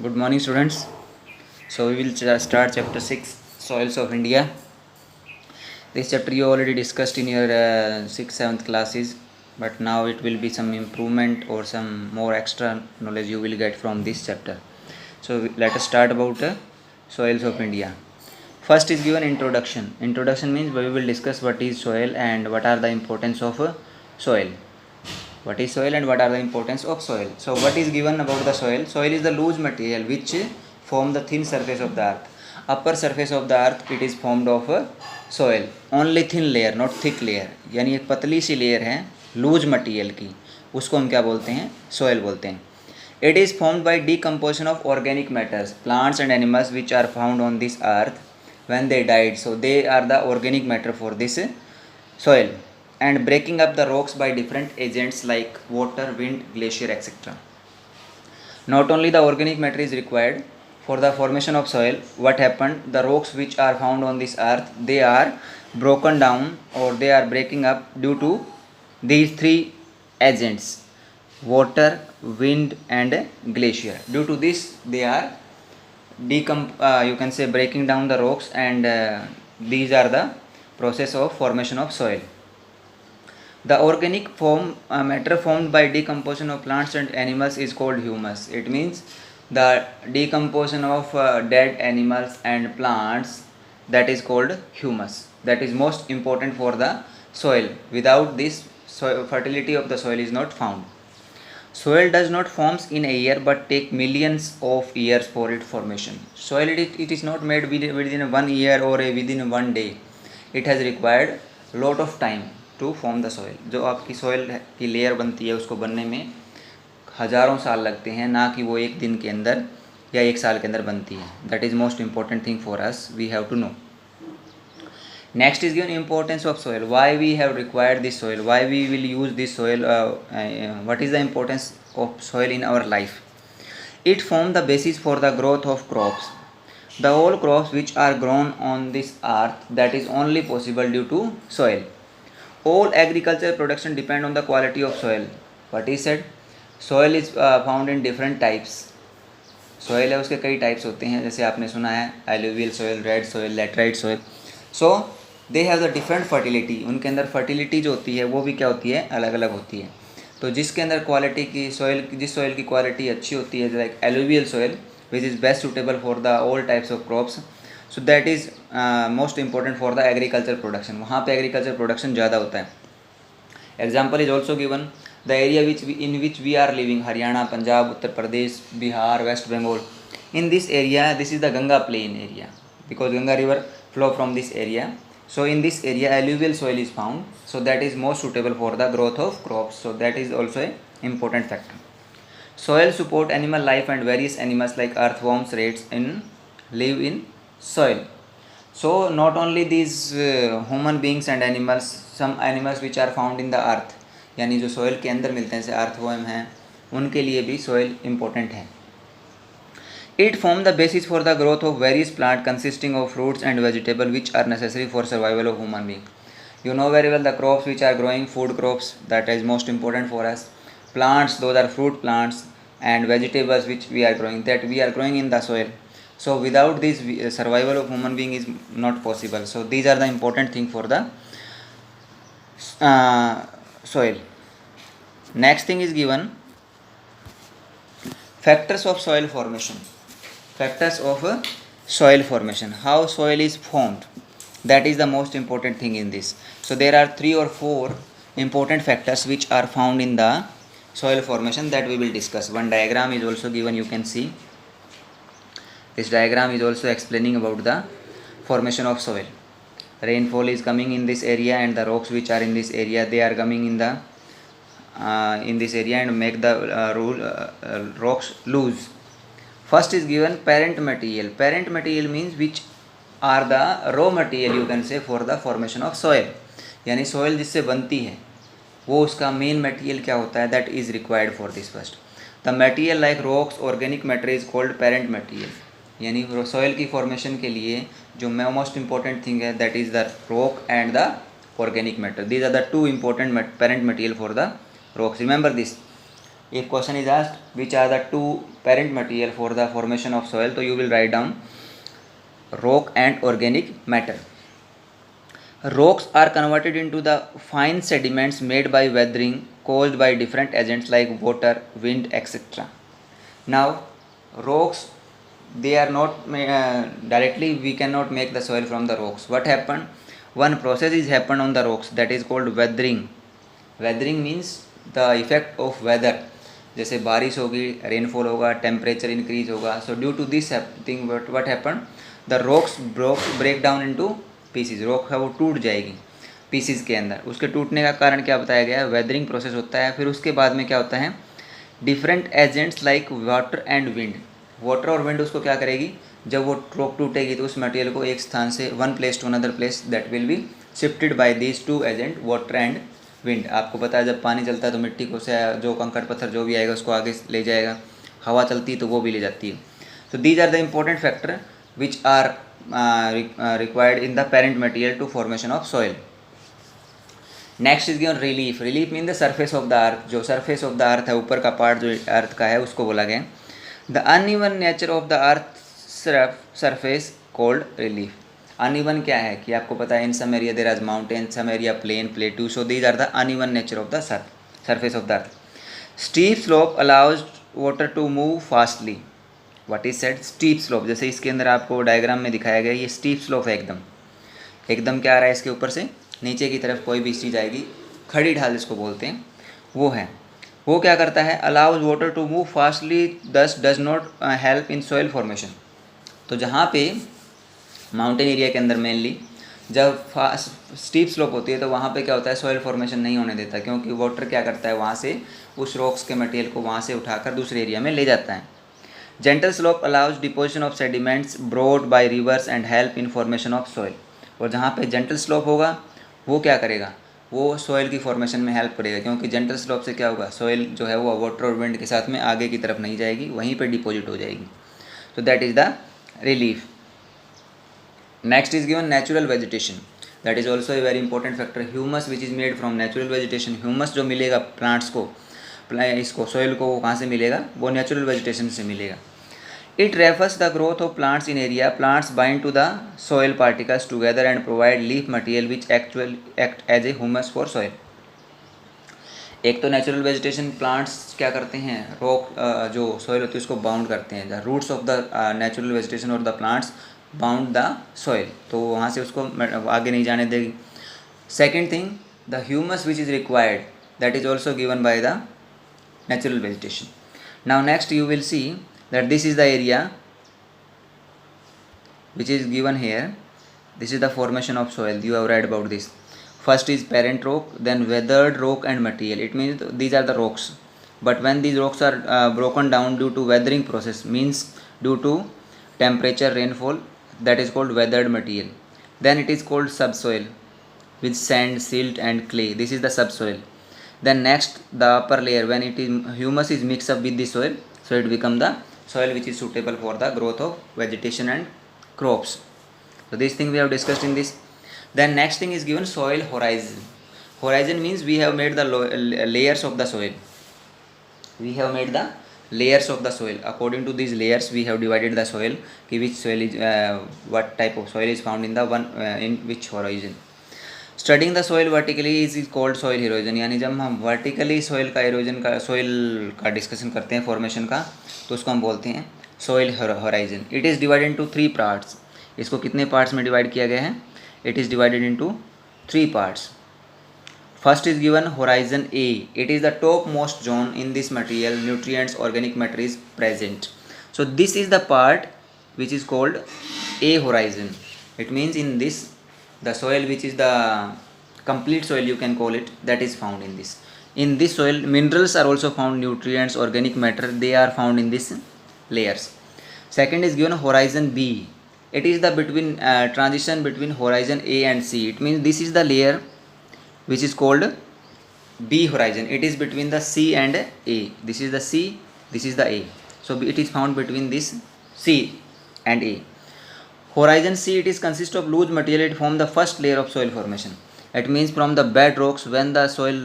Good morning, students. So we will start chapter 6, Soils of India. This chapter you already discussed in your 6th, 7th classes, but now it will be some improvement or some more extra knowledge you will get from this chapter. So let us start about Soils of India. First is given introduction. Introduction means we will discuss what is soil and what are the importance of soil. What is soil and what are the importance of soil? So what is given about the soil? Soil is the loose material which form the thin surface of the earth. Upper surface of the earth it is formed of soil. Only thin layer, not thick layer. यानी एक पतली सी layer है loose material की, उसको हम क्या बोलते हैं? सोयल बोलते हैं. It is formed by decomposition of organic matters, plants and animals which are found on this earth when they died. So they are the organic matter for this soil, and breaking up the rocks by different agents like water, wind, glacier, etc. Not only the organic matter is required for the formation of soil. What happened? The rocks which are found on this earth, they are broken down or they are breaking up due to these three agents: water, wind, and glacier. Due to this, they are you can say breaking down the rocks, and these are the process of formation of soil. The organic matter formed by decomposition of plants and animals is called humus. It means the decomposition of dead animals and plants, that is called humus. That is most important for the soil. Without this, fertility of the soil is not found. Soil does not form in a year but take millions of years for its formation. Soil it is not made within 1 year or within 1 day. It has required lot of time to form the soil. जो आपकी soil की layer बनती है उसको बनने में हज़ारों साल लगते हैं, ना कि वो एक दिन के अंदर या एक साल के अंदर बनती है. That is most important thing for us, we have to know. Next is given importance of soil. Why we have required this soil, why we will use this soil, what is the importance of soil in our life. It forms the basis for the growth of crops. The all crops which are grown on this earth, that is only possible due to soil. All agricultural production depend on the quality of soil. What he said, soil is found in different types. Soil है उसके कई types होते हैं, जैसे आपने सुना है alluvial soil, red soil, laterite soil. So they have the different fertility. उनके अंदर fertility जो होती है वो भी क्या होती है, अलग अलग होती है. तो जिसके अंदर क्वालिटी की सॉइल, जिस सॉइल की क्वालिटी अच्छी होती है, like alluvial soil which is best suitable for the all types of crops. So that is most important for the agriculture production. वहाँ पे एग्रीकल्चर प्रोडक्शन ज़्यादा होता है. Example is also given the area in which we are living, Haryana, Punjab, Uttar Pradesh, Bihar, West Bengal. In this area this is the Ganga plain area because Ganga river flow from this area. So in this area alluvial soil is found, so that is most suitable for the growth of crops. So that is also a important factor. Soil support animal life, and various animals like earthworms, rats live in soil. So not only these human beings and animals, some animals which are found in the earth, यानी जो soil के अंदर मिलते हैं, जैसे earthworm हैं, उनके लिए भी soil important है. It forms the basis for the growth of various plants consisting of fruits and vegetables which are necessary for survival of human being. You know very well the crops which are growing, food crops, that is most important for us. Plants, those are fruit plants, and vegetables which we are growing, that we are growing in the soil. So without this survival of human being is not possible. So these are the important thing for the soil. Next thing is given factors of soil formation. Factors of soil formation, how soil is formed, that is the most important thing in this. So there are 3 or 4 important factors which are found in the soil formation that we will discuss. One diagram is also given, you can see. This diagram is also explaining about the formation of soil. Rainfall is coming in this area, and the rocks which are in this area, they are coming in this area and make the rocks loose. First is given parent material. Parent material means which are the raw material, you can say, for the formation of soil. यानी soil जिससे बनती है वो उसका main material क्या होता है, that is required for this first. The material like rocks, organic matter is called parent material. यानी soil की formation के लिए जो most important thing है, that is the rock and the organic matter. These are the two important parent material for the rocks. Remember this. If question is asked which are the two parent material for the formation of soil, so you will write down rock and organic matter. Rocks are converted into the fine sediments made by weathering caused by different agents like water, wind, etc. Now, rocks, they are not directly, we cannot make the soil from the rocks. What happened? One process is happened on the rocks, that is called weathering. Weathering means the effect of weather. जैसे बारिश होगी, rainfall होगा, temperature increase होगा. So due to this thing what happen, the rocks break down into pieces. Rock है वो टूट जाएगी PCs के अंदर. उसके टूटने का कारण क्या बताया गया है? वेदरिंग प्रोसेस होता है. फिर उसके बाद में क्या होता है? Different agents like water and wind. Water और विंड उसको क्या करेगी? जब वो रॉक टूटेगी तो उस मटेरियल को एक स्थान से one place to another place that will be shifted by these two agent, water and wind. आपको पता है जब पानी चलता है तो मिट्टी को से जो कंकड़ पत्थर जो भी आएगा उसको आगे ले जाएगा. हवा चलती है तो वो भी ले जाती है. So these are the important factor which are required in the parent material to formation of soil. Next is given relief. Relief means the surface of the earth. जो surface of the earth है, ऊपर का part जो earth का है उसको बोला गया. The uneven nature of the earth surface called relief. Uneven क्या है कि आपको पता है in some area there is mountain, some area plain, plateau. So these are the uneven nature of the surface of the earth. Steep slope allows water to move fastly. What is said? Steep slope. जैसे इसके अंदर आपको diagram में दिखाया गया, ये steep slope है. एकदम क्या आ रहा है इसके ऊपर से नीचे की तरफ कोई भी चीज़ आएगी, खड़ी ढाल इसको बोलते हैं, वो है. वो क्या करता है? Allows water to move fastly, this does not help in soil formation. तो जहाँ पे माउंटेन एरिया के अंदर मेनली जब फास्ट स्टीप स्लोप होती है तो वहाँ पे क्या होता है? सॉइल फॉर्मेशन नहीं होने देता, क्योंकि वाटर क्या करता है वहाँ से उस रॉक्स के मटेरियल को वहाँ से उठाकर दूसरे एरिया में ले जाता है. Gentle slope allows deposition of sediments broad by rivers and help in formation of soil. और जहाँ पे जेंटल स्लोप होगा वो क्या करेगा? वो सॉइल की फॉर्मेशन में हेल्प करेगा, क्योंकि जेंटल स्लोप से क्या होगा? सॉइल जो है वो वाटर और विंड के साथ में आगे की तरफ नहीं जाएगी, वहीं पे डिपॉजिट हो जाएगी. तो that is the relief. Next is given natural vegetation. That is also a very important factor. Humus which is made from natural vegetation. Humus जो मिलेगा प्लांट्स को, इसको सॉइल को, वो कहाँ से मिलेगा? वो नेचुरल वेजिटेशन से मिलेगा. It refers the growth of plants in area. Plants bind to the soil particles together and provide leaf material which actually act as a humus for soil. एक तो नेचुरल वेजिटेशन, प्लांट्स क्या करते हैं? Rock जो soil होती है उसको bound करते हैं. The roots of the natural vegetation और the plants bound the soil, तो वहाँ से उसको आगे नहीं जाने देगी. Second thing, the humus which is required, that is also given by the natural vegetation. Now next you will see that this is the area which is given here. This is the formation of soil. You have read about this. First is parent rock, then weathered rock and material. It means these are the rocks, but when these rocks are broken down due to weathering process, means due to temperature, rainfall, that is called weathered material. Then it is called subsoil with sand, silt and clay. This is the subsoil. Then next, the upper layer, when it is humus is mixed up with the soil, so it become the soil which is suitable for the growth of vegetation and crops. So this thing we have discussed in this. Then next thing is given soil horizon. Horizon means we have made the layers of the soil. We have made the layers of the soil. According to these layers we have divided the soil, which soil is what type of soil is found in the one in which horizon. Studying the soil vertically is called soil erosion. यानी जब हम vertically soil का erosion का soil का discussion करते हैं formation का, तो उसको हम बोलते हैं soil horizon. It is divided into 3 parts. इसको कितने पार्ट्स में डिवाइड किया गया है? It is divided into 3 parts. First is given horizon A. It is the top most zone in this material nutrients organic matter is present. So this is the part which is called a horizon. It means in this the soil which is the complete soil you can call it, that is found in this. In this soil minerals are also found, nutrients, organic matter, they are found in this layers. Second is given horizon B. It is the between transition between horizon A and C. It means this is the layer which is called B horizon. It is between the C and A. This is the C, this is the A. So it is found between this C and A. Horizon C, it is consist of loose material. It form the first layer of soil formation. It means from the bed rocks, when the soil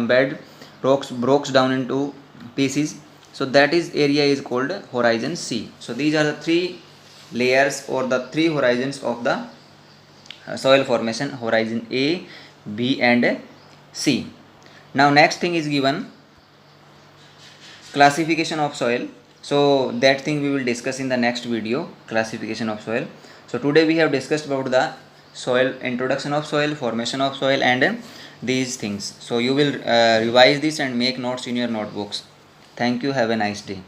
bed rocks breaks down into pieces, so that is area is called horizon C. So these are the three layers or the three horizons of the soil formation, horizon A, B and C. Now next thing is given classification of soil. So that thing we will discuss in the next video, classification of soil. So today we have discussed about the soil, introduction of soil, formation of soil and these things. So you will revise this and make notes in your notebooks. Thank you, have a nice day.